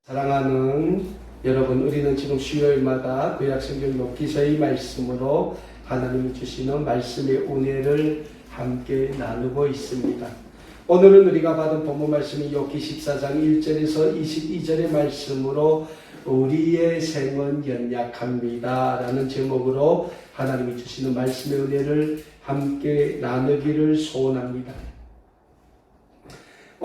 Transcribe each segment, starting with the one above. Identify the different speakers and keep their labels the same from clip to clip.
Speaker 1: 사랑하는 여러분, 우리는 지금 수요일마다 구약성경 욥기서의 말씀으로 하나님이 주시는 말씀의 은혜를 함께 나누고 있습니다. 오늘은 우리가 받은 본문 말씀이 욥기 14장 1절에서 22절의 말씀으로 우리의 생은 연약합니다 라는 제목으로 하나님이 주시는 말씀의 은혜를 함께 나누기를 소원합니다.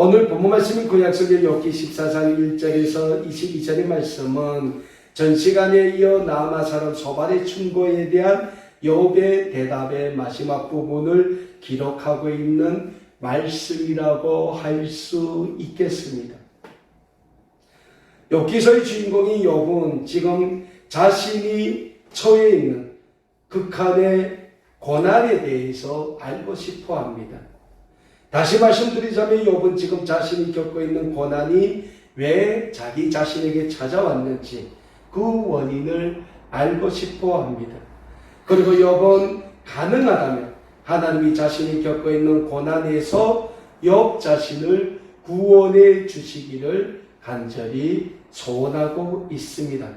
Speaker 1: 오늘 본문 말씀인 구약성경 욥기 14장 1절에서 22절의 말씀은 전 시간에 이어 나아마 사람 소발의 충고에 대한 욥의 대답의 마지막 부분을 기록하고 있는 말씀이라고 할 수 있겠습니다. 욥기서의 주인공인 욥은 지금 자신이 처해 있는 극한의 고난에 대해서 알고 싶어 합니다. 다시 말씀드리자면 욥은 지금 자신이 겪고 있는 고난이 왜 자기 자신에게 찾아왔는지 그 원인을 알고 싶어 합니다. 그리고 욥은 가능하다면 하나님이 자신이 겪고 있는 고난에서 욥 자신을 구원해 주시기를 간절히 소원하고 있습니다.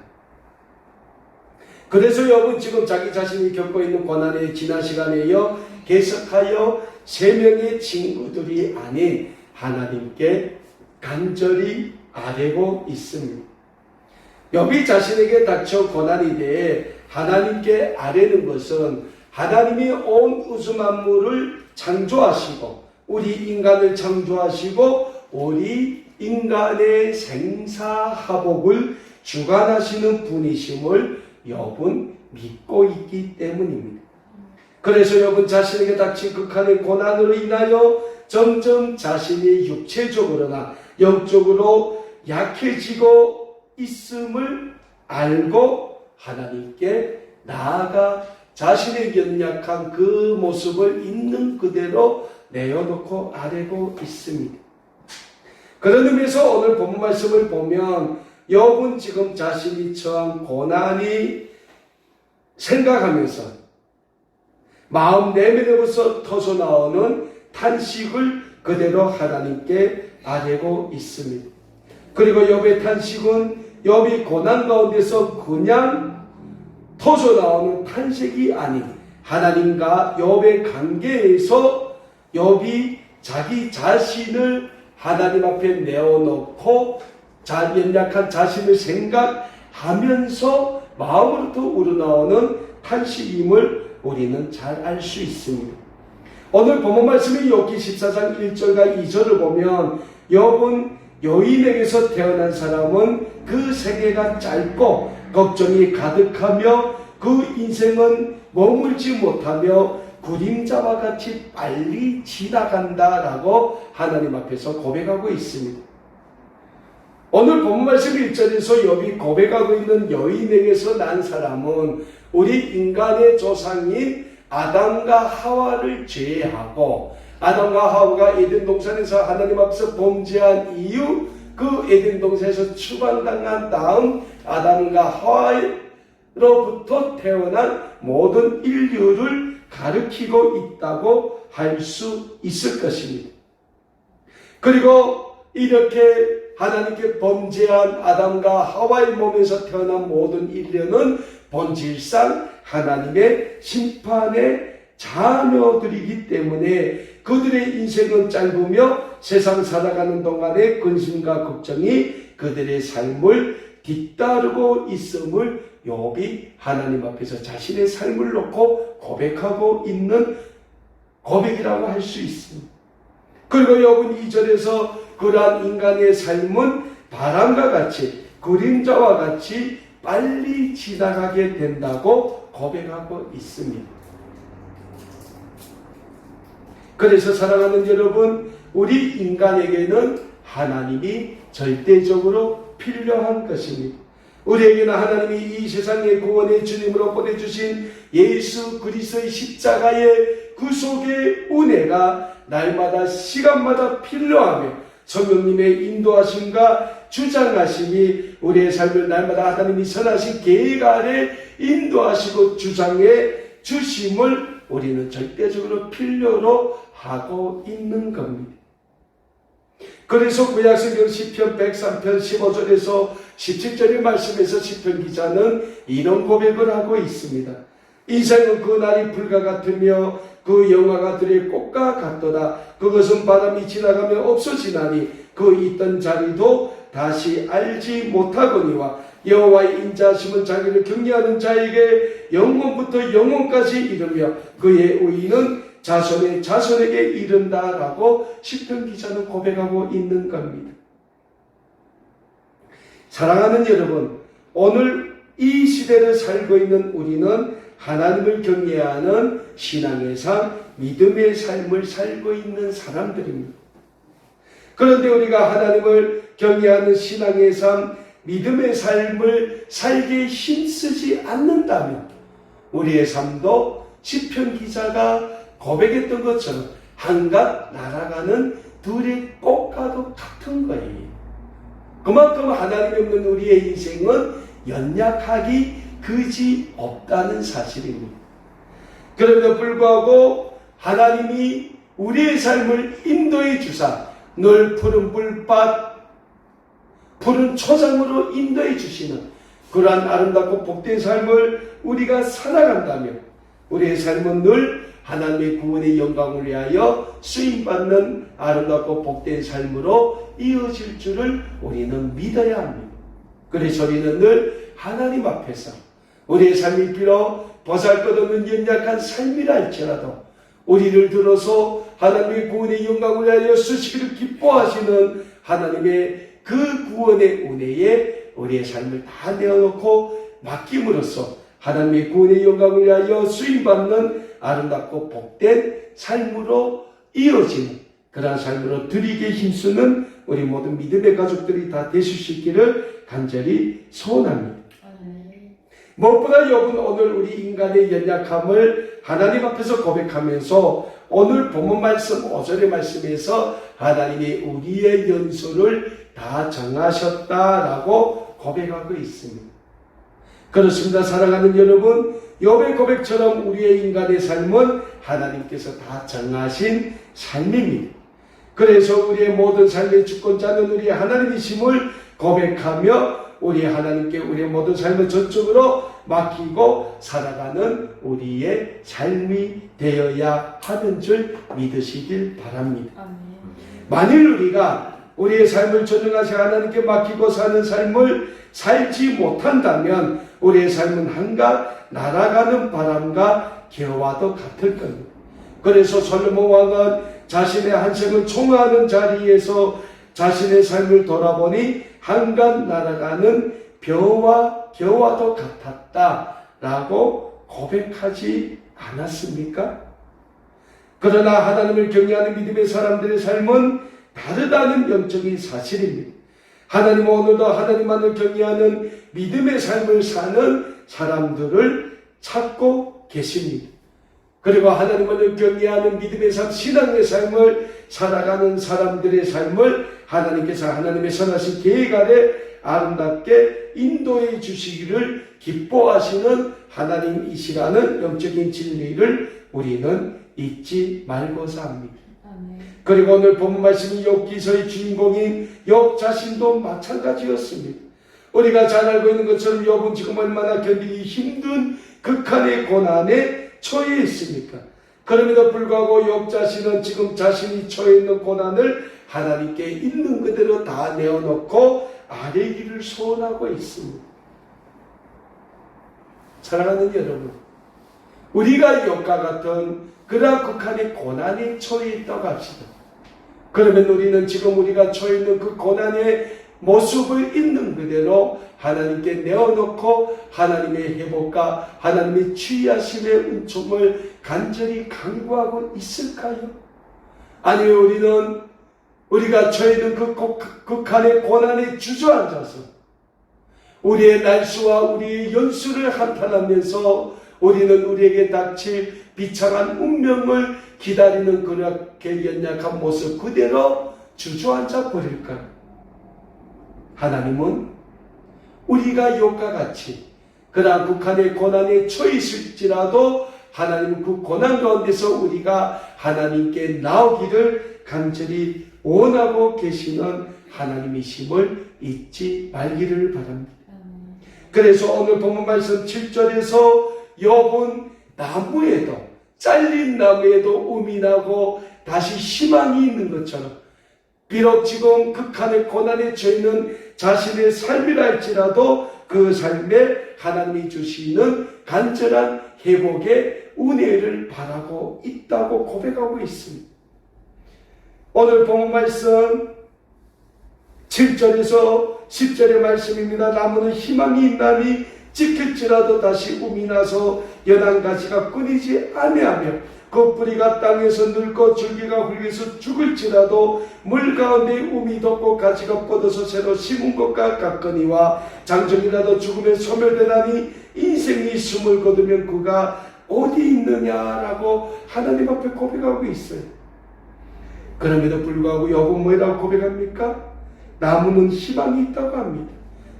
Speaker 1: 그래서 욥은 지금 자기 자신이 겪고 있는 고난에 지난 시간에 이어 계속하여 세 명의 친구들이 아닌 하나님께 간절히 아뢰고 있습니다. 욥이 자신에게 닥쳐 고난에 대해 하나님께 아뢰는 것은 하나님이 온 우주 만물을 창조하시고 우리 인간을 창조하시고 우리 인간의 생사화복을 주관하시는 분이심을 욥은 믿고 있기 때문입니다. 그래서 욥은 자신에게 닥친 극한의 고난으로 인하여 점점 자신이 육체적으로나 영적으로 약해지고 있음을 알고 하나님께 나아가 자신의 연약한 그 모습을 있는 그대로 내어놓고 아뢰고 있습니다. 그런 의미에서 오늘 본문 말씀을 보면 욥은 지금 자신이 처한 고난이 생각하면서 마음 내면에서 터져나오는 탄식을 그대로 하나님께 아뢰고 있습니다. 그리고 욥의 탄식은 욥이 고난 가운데서 그냥 터져나오는 탄식이 아닌 하나님과 욥의 관계에서 욥이 자기 자신을 하나님 앞에 내어놓고 연약한 자신을 생각하면서 마음으로부터 우러나오는 탄식임을 우리는 잘 알 수 있습니다. 오늘 본문 말씀인 욥기 14장 1절과 2절을 보면 욥은 여인에게서 태어난 사람은 그 세계가 짧고 걱정이 가득하며 그 인생은 머물지 못하며 그림자와 같이 빨리 지나간다라고 하나님 앞에서 고백하고 있습니다. 오늘 본문 말씀 1절에서 욥이 고백하고 있는 여인에게서 난 사람은 우리 인간의 조상인 아담과 하와를 제외하고 아담과 하와가 에덴 동산에서 하나님 앞에서 범죄한 이후 그 에덴 동산에서 추방당한 다음 아담과 하와로부터 태어난 모든 인류를 가리키고 있다고 할 수 있을 것입니다. 그리고 이렇게 하나님께 범죄한 아담과 하와의 몸에서 태어난 모든 인류는 본질상 하나님의 심판의 자녀들이기 때문에 그들의 인생은 짧으며 세상 살아가는 동안의 근심과 걱정이 그들의 삶을 뒤따르고 있음을 욥이 하나님 앞에서 자신의 삶을 놓고 고백하고 있는 고백이라고 할 수 있습니다. 그리고 욥은 2절에서 그러한 인간의 삶은 바람과 같이 그림자와 같이 빨리 지나가게 된다고 고백하고 있습니다. 그래서 사랑하는 여러분, 우리 인간에게는 하나님이 절대적으로 필요한 것입니다. 우리에게는 하나님이 이 세상의 구원의 주님으로 보내주신 예수 그리스도의 십자가의 구속의 은혜가 날마다 시간마다 필요하며 성령님의 인도하심과 주장하심이 우리의 삶을 날마다 하나님이 선하신 계획 아래 인도하시고 주장해 주심을 우리는 절대적으로 필요로 하고 있는 겁니다. 그래서 구약성경 시편 103편 15절에서 17절의 말씀에서 시편 기자는 이런 고백을 하고 있습니다. 인생은 그 날이 불과 같으며 그 영화가 들의 꽃과 같도다. 그것은 바람이 지나가면 없어지나니 그 있던 자리도 다시 알지 못하거니와 여호와의 인자하심은 자기를 경외하는 자에게 영원부터 영원까지 이르며 그의 의인은 자손의 자손에게 이른다라고 시편 기자는 고백하고 있는 겁니다. 사랑하는 여러분, 오늘 이 시대를 살고 있는 우리는 하나님을 경외하는 신앙의 삶, 믿음의 삶을 살고 있는 사람들입니다. 그런데 우리가 하나님을 경외하는 신앙의 삶, 믿음의 삶을 살기에 힘쓰지 않는다면 우리의 삶도 시편 기자가 고백했던 것처럼 한갓 날아가는 둘의 꽃과도 같은 거예요. 그만큼 하나님이 없는 우리의 인생은 연약하기 그지 없다는 사실입니다. 그럼에도 불구하고 하나님이 우리의 삶을 인도해 주사 늘 푸른 불밭, 푸른 초장으로 인도해 주시는 그러한 아름답고 복된 삶을 우리가 살아간다면 우리의 삶은 늘 하나님의 구원의 영광을 위하여 쓰임받는 아름답고 복된 삶으로 이어질 줄을 우리는 믿어야 합니다. 그래서 우리는 늘 하나님 앞에서 우리의 삶이 비록 보잘것없는 연약한 삶이라 할지라도 우리를 들어서 하나님의 구원의 영광을 위하여 쓰시기를 기뻐하시는 하나님의 그 구원의 은혜에 우리의 삶을 다 내어놓고 맡김으로써 하나님의 구원의 영광을 위하여 쓰임받는 아름답고 복된 삶으로 이어지는 그러한 삶으로 드리게 힘쓰는 우리 모든 믿음의 가족들이 다 되실 수 있기를 간절히 소원합니다. 무엇보다 여러분 오늘 우리 인간의 연약함을 하나님 앞에서 고백하면서 오늘 본문 말씀 5절의 말씀에서 하나님이 우리의 연소를 다 정하셨다라고 고백하고 있습니다. 그렇습니다. 사랑하는 여러분, 욥의 고백처럼 우리의 인간의 삶은 하나님께서 다 정하신 삶입니다. 그래서 우리의 모든 삶의 주권자는 우리 하나님이심을 고백하며 우리 하나님께 우리의 모든 삶을 전적으로 맡기고 살아가는 우리의 삶이 되어야 하는 줄 믿으시길 바랍니다. 만일 우리가 우리의 삶을 전능하신 하나님께 맡기고 사는 삶을 살지 못한다면 우리의 삶은 한갓 날아가는 바람과 겨와도 같을 겁니다. 그래서 솔로몬 왕은 자신의 한 생을 총화하는 자리에서 자신의 삶을 돌아보니 한갓 날아가는 벼와 겨와도 같았다라고 고백하지 않았습니까? 그러나 하나님을 경외하는 믿음의 사람들의 삶은 다르다는 영적인 사실입니다. 하나님은 오늘도 하나님만을 경외하는 믿음의 삶을 사는 사람들을 찾고 계십니다. 그리고 하나님만을 경외하는 믿음의 삶, 신앙의 삶을 살아가는 사람들의 삶을 하나님께서 하나님의 선하신 계획 아래 아름답게 인도해 주시기를 기뻐하시는 하나님이시라는 영적인 진리를 우리는 잊지 말고자 합니다. 그리고 오늘 본문 말씀이 욥기서의 주인공인 욥 자신도 마찬가지였습니다. 우리가 잘 알고 있는 것처럼 욥은 지금 얼마나 견디기 힘든 극한의 고난에 처해 있습니까? 그럼에도 불구하고 욥 자신은 지금 자신이 처해 있는 고난을 하나님께 있는 그대로 다 내어놓고 아뢰기를 소원하고 있습니다. 사랑하는 여러분, 우리가 욥과 같은 그러한 극한의 고난에 처해 있다고 합시다. 그러면 우리는 지금 우리가 처해 있는 그 고난의 모습을 있는 그대로 하나님께 내어놓고 하나님의 회복과 하나님의 치유하심의 은총을 간절히 간구하고 있을까요? 아니면 우리는 우리가 처해 있는 그 극한의 고난에 주저앉아서 우리의 날수와 우리의 연수를 한탄하면서 우리는 우리에게 닥칠 비참한 운명을 기다리는 그렇게 연약한 모습 그대로 주저앉아 버릴까요? 하나님은 우리가 욥과 같이 그러한 극한의 고난에 처해 있을지라도 하나님은 그 고난 가운데서 우리가 하나님께 나오기를 간절히 원하고 계시는 하나님이심을 잊지 말기를 바랍니다. 그래서 오늘 본문 말씀 7절에서 욥은 나무에도, 잘린 나무에도 음이 나고 다시 희망이 있는 것처럼, 비록 지금 극한의 고난에 처해있는 자신의 삶이라 할지라도 그 삶에 하나님이 주시는 간절한 회복의 은혜를 바라고 있다고 고백하고 있습니다. 오늘 본문 말씀 7절에서 10절의 말씀입니다. 나무는 희망이 있나니 찍힐지라도 다시 um이 나서 연한가지가 끊이지 아니하며 그 뿌리가 땅에서 늙고 줄기가 훌겨서 죽을지라도 물 가운데 um이 돋고 가지가 뻗어서 새로 심은 것과 같거니와 장정이라도 죽음에 소멸되나니 인생이 숨을 거두면 그가 어디 있느냐라고 하나님 앞에 고백하고 있어요. 그럼에도 불구하고 욥은 뭐라고 고백합니까? 나무는 희망이 있다고 합니다.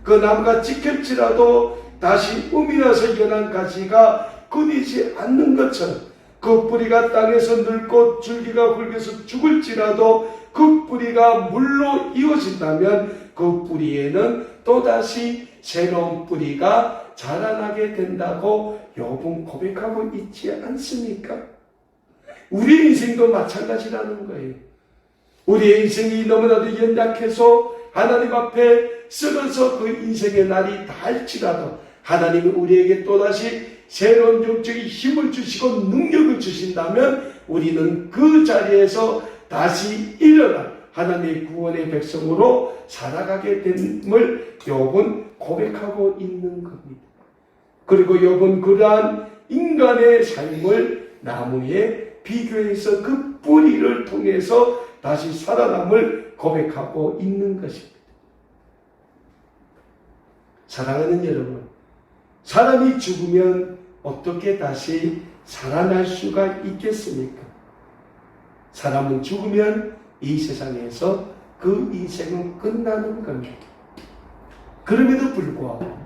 Speaker 1: 그 나무가 찍힐지라도 다시 um이 나서 연한 가지가 끊이지 않는 것처럼 그 뿌리가 땅에서 늙고 줄기가 굵어서 죽을지라도 그 뿌리가 물로 이어진다면 그 뿌리에는 또다시 새로운 뿌리가 자라나게 된다고 욥은 고백하고 있지 않습니까? 우리 인생도 마찬가지라는 거예요. 우리의 인생이 너무나도 연약해서 하나님 앞에 쓰러서 그 인생의 날이 닿을지라도 하나님이 우리에게 또다시 새로운 영적인 힘을 주시고 능력을 주신다면 우리는 그 자리에서 다시 일어나 하나님의 구원의 백성으로 살아가게 됨을 욥은 고백하고 있는 겁니다. 그리고 욥은 그러한 인간의 삶을 나무에 비교해서 그 뿌리를 통해서 다시 살아남을 고백하고 있는 것입니다. 사랑하는 여러분, 사람이 죽으면 어떻게 다시 살아날 수가 있겠습니까? 사람은 죽으면 이 세상에서 그 인생은 끝나는 겁니다. 그럼에도 불구하고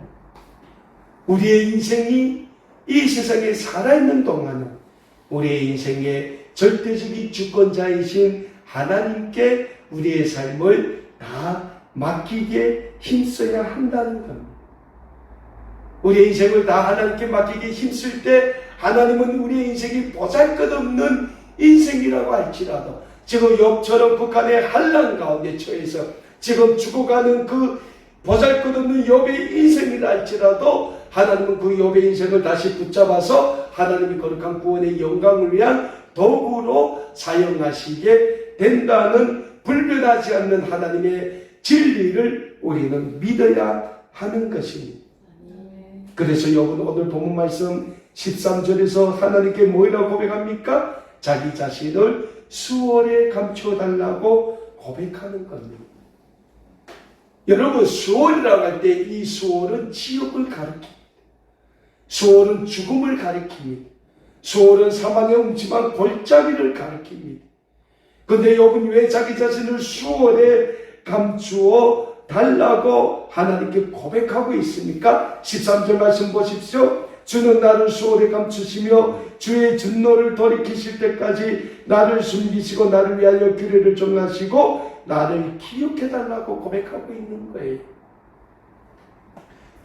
Speaker 1: 우리의 인생이 이 세상에 살아있는 동안은 우리의 인생의 절대적인 주권자이신 하나님께 우리의 삶을 다 맡기게 힘써야 한다는 겁니다. 우리의 인생을 다 하나님께 맡기게 힘쓸 때 하나님은 우리의 인생이 보잘것없는 인생이라고 할지라도 지금 욥처럼 북한의 환난 가운데 처해서 지금 죽어가는 그 보잘것없는 욥의 인생이라 할지라도 하나님은 그 욥의 인생을 다시 붙잡아서 하나님이 거룩한 구원의 영광을 위한 도구로 사용하시게 된다는 불변하지 않는 하나님의 진리를 우리는 믿어야 하는 것입니다. 그래서 욥은 오늘 본문 말씀 13절에서 하나님께 뭐라고 고백합니까? 자기 자신을 수월에 감춰달라고 고백하는 겁니다. 여러분, 수월이라고 할 때 이 수월은 지옥을 가리킵니다. 수월은 죽음을 가리킵니다. 수월은 사망의 음침한 골짜기를 가리킵니다. 그런데 욥은 왜 자기 자신을 수월에 감추어 달라고 하나님께 고백하고 있습니까? 13절 말씀 보십시오. 주는 나를 수월에 감추시며 주의 진노를 돌이키실 때까지 나를 숨기시고 나를 위하여 규례를 정하시고 나를 기억해달라고 고백하고 있는 거예요.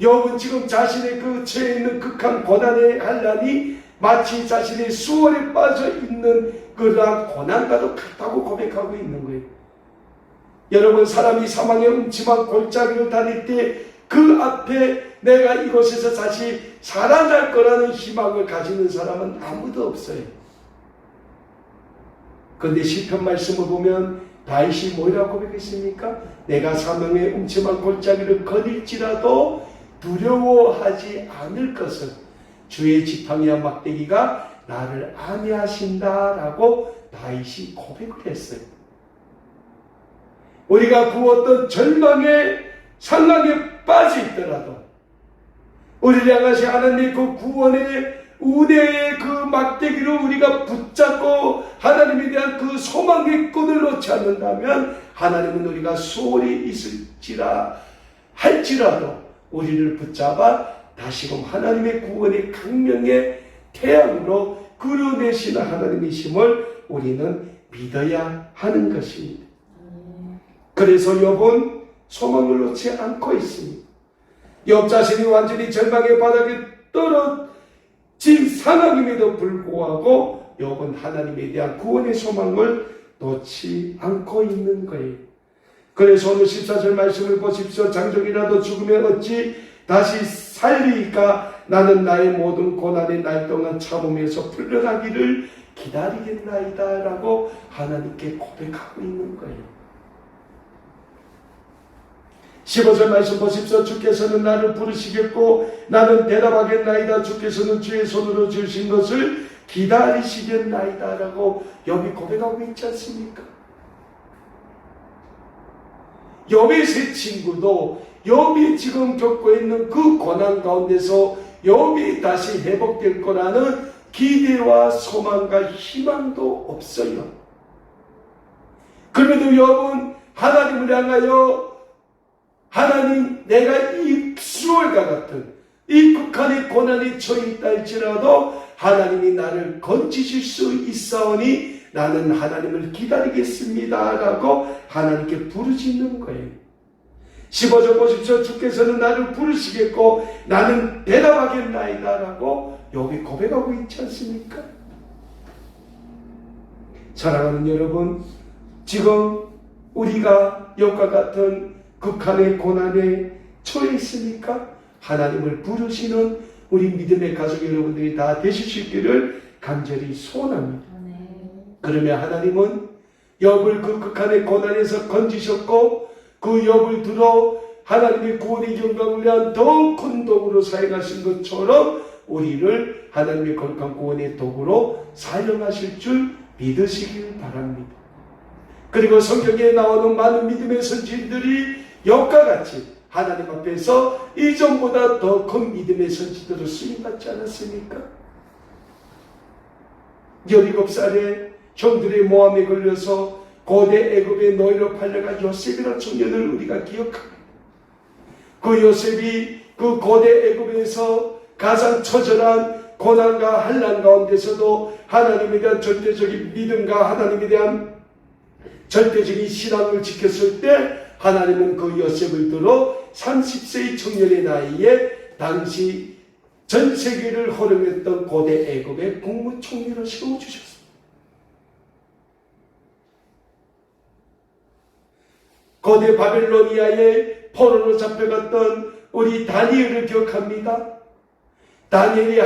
Speaker 1: 욥은 지금 자신의 그 처해 있는 극한 고난의 한란이 마치 자신의 수월에 빠져 있는 그러한 고난과도 같다고 고백하고 있는 거예요. 여러분, 사람이 사망의 음침한 골짜기를 다닐 때 그 앞에 내가 이곳에서 다시 살아날 거라는 희망을 가지는 사람은 아무도 없어요. 그런데 시편 말씀을 보면 다윗이 뭐라고 고백했습니까? 내가 사망의 음침한 골짜기를 거닐지라도 두려워하지 않을 것은 주의 지팡이와 막대기가 나를 안위하신다라고 다윗이 고백을 했어요. 우리가 그 어떤 절망의 상황에 빠져 있더라도 우리를 향하신 하나님의 그 구원의 은혜의 그 막대기로 우리가 붙잡고 하나님에 대한 그 소망의 끈을 놓지 않는다면 하나님은 우리가 수월히 있을지라 할지라도 우리를 붙잡아 다시금 하나님의 구원의 강명에 태양으로 그려내시는 하나님이심을 우리는 믿어야 하는 것입니다. 그래서 욥은 소망을 놓지 않고 있습니다. 욥 자신이 완전히 절망의 바닥에 떨어진 상황임에도 불구하고 욥은 하나님에 대한 구원의 소망을 놓지 않고 있는 거예요. 그래서 오늘 14절 말씀을 보십시오. 장족이라도 죽으면 어찌 다시 살리까? 나는 나의 모든 고난의 날 동안 참으면서 풀려나기를 기다리겠나이다 라고 하나님께 고백하고 있는 거예요. 15절 말씀 보십시오. 주께서는 나를 부르시겠고 나는 대답하겠나이다. 주께서는 주의 손으로 주신 것을 기다리시겠나이다 라고 욥이 고백하고 있지 않습니까? 욥의 세 친구도 욥이 지금 겪고 있는 그 고난 가운데서 욥이 다시 회복될 거라는 기대와 소망과 희망도 없어요. 그럼에도 욥은 하나님을 향하여 하나님, 내가 이 수월과 같은 이 극한의 고난에 처해 있다 할지라도 하나님이 나를 건지실 수 있사오니 나는 하나님을 기다리겠습니다 라고 하나님께 부르짖는 거예요. 15절 보십시오. 주께서는 나를 부르시겠고 나는 대답하겠나이다 라고 욥이 고백하고 있지 않습니까? 사랑하는 여러분, 지금 우리가 욥과 같은 극한의 고난에 처해 있으니까 하나님을 부르시는 우리 믿음의 가족 여러분들이 다 되실 수 있기를 간절히 소원합니다. 그러면 하나님은 욥을 그 극한의 고난에서 건지셨고 그 욥을 들어 하나님의 구원의 영광을 위한 더 큰 도구로 사용하신 것처럼 우리를 하나님의 거룩한 구원의 도구로 사용하실 줄 믿으시길 바랍니다. 그리고 성경에 나오는 많은 믿음의 선지들이 욥과 같이 하나님 앞에서 이전보다 더 큰 믿음의 선지들로 쓰임받지 않았습니까? 17살에 형들의 모함에 걸려서 고대 애굽의 노예로 팔려간 요셉이라는 청년을 우리가 기억합니다. 그 요셉이 그 고대 애굽에서 가장 처절한 고난과 환난 가운데서도 하나님에 대한 절대적인 믿음과 하나님에 대한 절대적인 신앙을 지켰을 때 하나님은 그 요셉을 들어 30세의 청년의 나이에 당시 전 세계를 허름했던 고대 애굽의 국무총리로 세워주셨습니다. 고대 바벨로니아의 포로로 잡혀갔던 우리 다니엘을 기억합니다. 다니엘이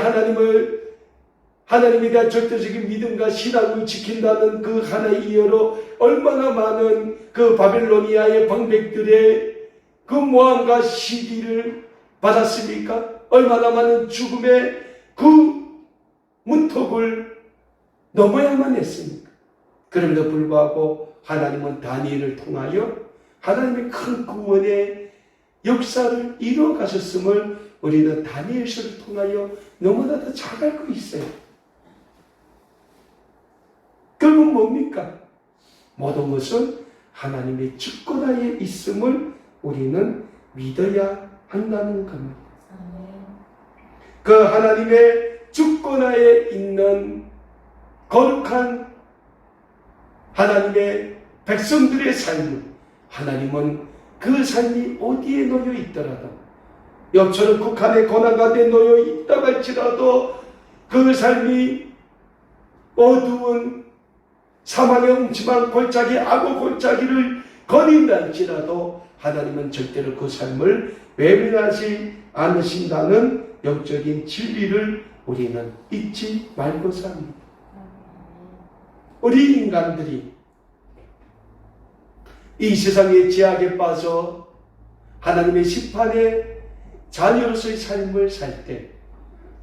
Speaker 1: 하나님에 대한 절대적인 믿음과 신앙을 지킨다는 그 하나의 이유로 얼마나 많은 그 바벨로니아의 방백들의 그 모함과 시기를 받았습니까? 얼마나 많은 죽음의 그 문턱을 넘어야만 했습니까? 그럼에도 불구하고 하나님은 다니엘을 통하여 하나님의 큰 구원의 역사를 이루어 가셨음을 우리는 다니엘서를 통하여 너무나도 잘 알고 있어요. 결국 뭡니까? 모든 것은 하나님의 주권하에 있음을 우리는 믿어야 한다는 겁니다. 그 하나님의 주권하에 있는 거룩한 하나님의 백성들의 삶을 하나님은 그 삶이 어디에 놓여 있더라도 욥처럼 극한의 고난 가운데 놓여 있다고 할지라도 그 삶이 어두운 사망의 음침한 골짜기 악어 골짜기를 거닌다 할지라도 하나님은 절대로 그 삶을 외면하지 않으신다는 영적인 진리를 우리는 잊지 말고자 합니다. 우리 인간들이 이 세상의 죄악에 빠져 하나님의 심판의 자녀로서의 삶을 살 때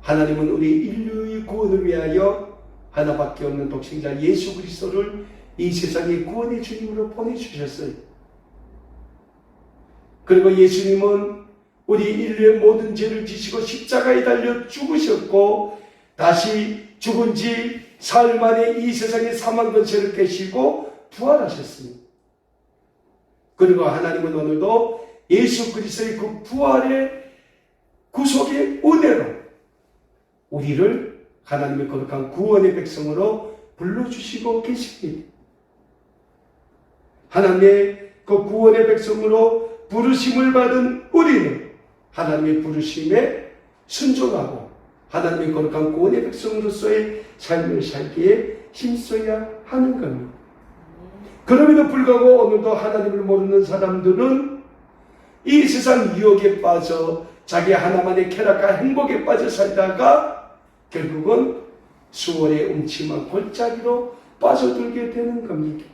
Speaker 1: 하나님은 우리 인류의 구원을 위하여 하나밖에 없는 독생자 예수 그리스도를 이 세상의 구원의 주님으로 보내주셨어요. 그리고 예수님은 우리 인류의 모든 죄를 지시고 십자가에 달려 죽으셨고 다시 죽은 지 사흘 만에 이 세상의 사망 권세를 깨시고 부활하셨습니다. 그리고 하나님은 오늘도 예수 그리스도의 그 부활의 구속의 은혜로 우리를 하나님의 거룩한 구원의 백성으로 불러주시고 계십니다. 하나님의 그 구원의 백성으로 부르심을 받은 우리는 하나님의 부르심에 순종하고 하나님의 거룩한 구원의 백성으로서의 삶을 살기에 힘써야 하는 겁니다. 그럼에도 불구하고 오늘도 하나님을 모르는 사람들은 이 세상 유혹에 빠져 자기 하나만의 쾌락과 행복에 빠져 살다가 결국은 수월의 음침한 골짜기로 빠져들게 되는 겁니다.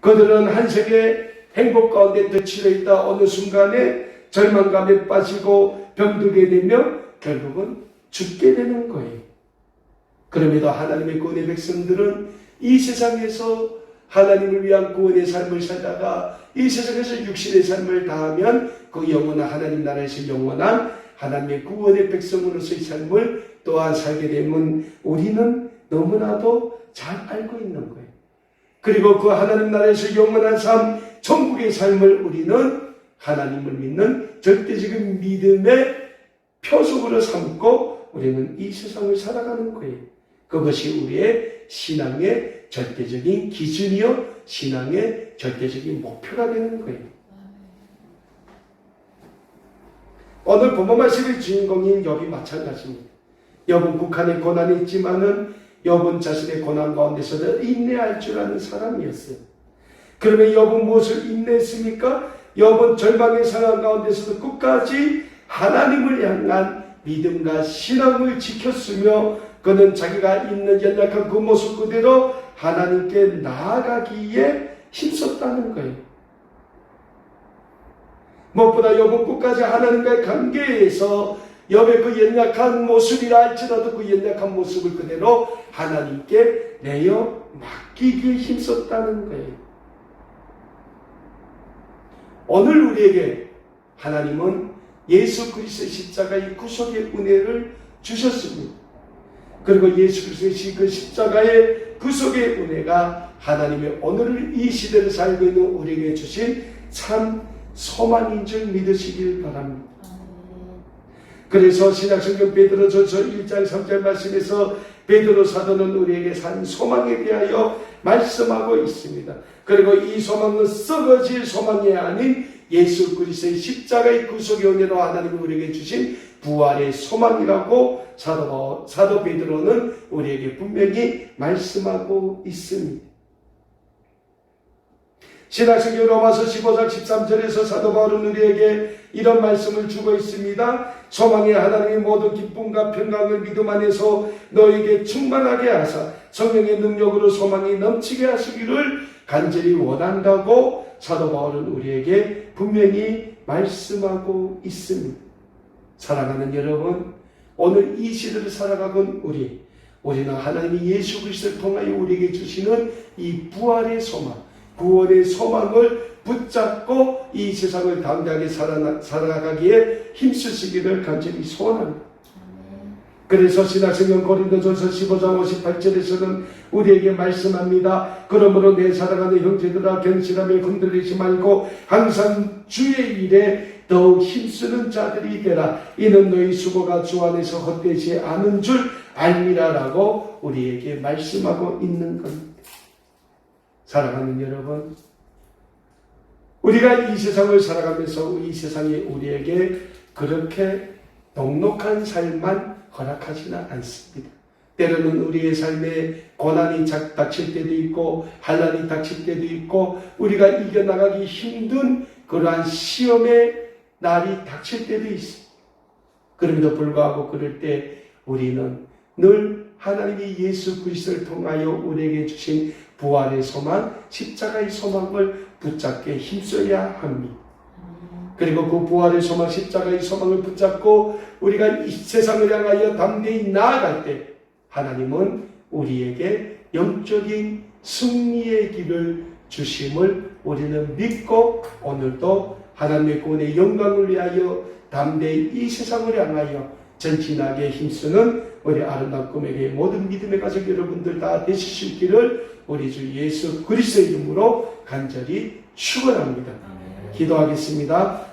Speaker 1: 그들은 한세계 행복 가운데 덧치려 있다 어느 순간에 절망감에 빠지고 병들게 되며 결국은 죽게 되는 거예요. 그럼에도 하나님의 구원의 백성들은 이 세상에서 하나님을 위한 구원의 삶을 살다가 이 세상에서 육신의 삶을 다하면 그 영원한 하나님 나라에서 영원한 하나님의 구원의 백성으로서의 삶을 또한 살게 되면 우리는 너무나도 잘 알고 있는 거예요. 그리고 그 하나님 나라에서 영원한 삶, 천국의 삶을 우리는 하나님을 믿는 절대적인 믿음의 표적으로 삼고 우리는 이 세상을 살아가는 거예요. 그것이 우리의 신앙의 절대적인 기준이요, 신앙의 절대적인 목표가 되는 거예요. 오늘 본문 말씀의 주인공인 욥이 마찬가지입니다. 욥은 국한의 고난이 있지만은 욥은 자신의 고난 가운데서도 인내할 줄 아는 사람이었어요. 그러면 욥은 무엇을 인내했습니까? 욥은 절망의 상황 가운데서도 끝까지 하나님을 향한 믿음과 신앙을 지켰으며 그는 자기가 있는 연약한 그 모습 그대로 하나님께 나아가기에 힘썼다는 거예요. 무엇보다 욥은 끝까지 하나님과의 관계에서 욥의 그 연약한 모습이라 할지라도 그 연약한 모습을 그대로 하나님께 내어 맡기기에 힘썼다는 거예요. 오늘 우리에게 하나님은 예수 그리스도의 십자가의 구속의 은혜를 주셨습니다. 그리고 예수 그리스도의 그 십자가의 구속의 은혜가 하나님의 오늘을 이 시대를 살고 있는 우리에게 주신 참 소망인 줄 믿으시길 바랍니다. 그래서 신약성경 베드로전서 1장 3절 말씀에서 베드로 사도는 우리에게 산 소망에 대하여 말씀하고 있습니다. 그리고 이 소망은 썩어질 소망이 아닌 예수 그리스도의 십자가의 구속의 은혜로 하나님이 우리에게 주신 부활의 소망이라고 사도 베드로는 우리에게 분명히 말씀하고 있습니다. 신약성경 로마서 15장 13절에서 사도 바울은 우리에게 이런 말씀을 주고 있습니다. 소망의 하나님의 모든 기쁨과 평강을 믿음 안에서 너에게 충만하게 하사 성령의 능력으로 소망이 넘치게 하시기를 간절히 원한다고 사도 바울은 우리에게 분명히 말씀하고 있습니다. 사랑하는 여러분, 오늘 이 시대를 살아가건 우리는 하나님이 예수 그리스도를 통하여 우리에게 주시는 이 부활의 소망, 구원의 소망을 붙잡고 이 세상을 당당하게 살아가기에 힘쓰시기를 간절히 소원합니다. 그래서 신약성경 고린도전서 15장 58절에서는 우리에게 말씀합니다. 그러므로 내 사랑하는 형제들아 견실함에 흔들리지 말고 항상 주의 일에 더욱 힘쓰는 자들이 되라. 이는 너희 수고가 주 안에서 헛되지 않은 줄 알미라라고 우리에게 말씀하고 있는 겁니다. 사랑하는 여러분, 우리가 이 세상을 살아가면서 이 세상이 우리에게 그렇게 녹록한 삶만 허락하지는 않습니다. 때로는 우리의 삶에 고난이 닥칠 때도 있고 환난이 닥칠 때도 있고 우리가 이겨나가기 힘든 그러한 시험의 날이 닥칠 때도 있습니다. 그럼에도 불구하고 그럴 때 우리는 늘 하나님이 예수 그리스도를 통하여 우리에게 주신 부활의 소망, 십자가의 소망을 붙잡게 힘써야 합니다. 그리고 그 부활의 소망, 십자가의 소망을 붙잡고 우리가 이 세상을 향하여 담대히 나아갈 때 하나님은 우리에게 영적인 승리의 길을 주심을 우리는 믿고 오늘도 하나님의 구원의 영광을 위하여 담대히 이 세상을 향하여 전진하게 힘쓰는 우리 아름다운 꿈에게 모든 믿음의 가족 여러분들 다 되실 수 있기를 우리 주 예수 그리스도의 이름으로 간절히 축원합니다. 기도하겠습니다.